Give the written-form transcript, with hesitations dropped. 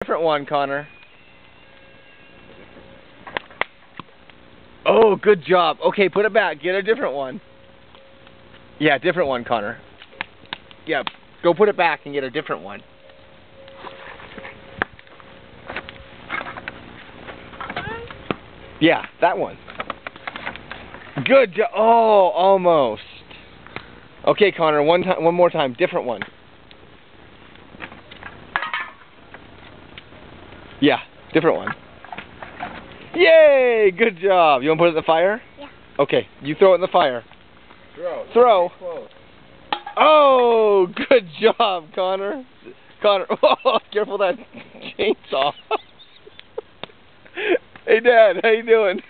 Different one, Connor. Oh, good job. Okay, put it back. Get a different one. Yeah, different one, Connor. Yeah, go put it back and get a different one. Yeah, that one. Good job. Oh, almost. Okay, Connor, one more time. Different one. Yeah, different one. Yay! Good job. You want to put it in the fire? Yeah. Okay, you throw it in the fire. Throw. Oh, good job, Connor. Connor, oh, careful that chainsaw. Hey, Dad, how you doing?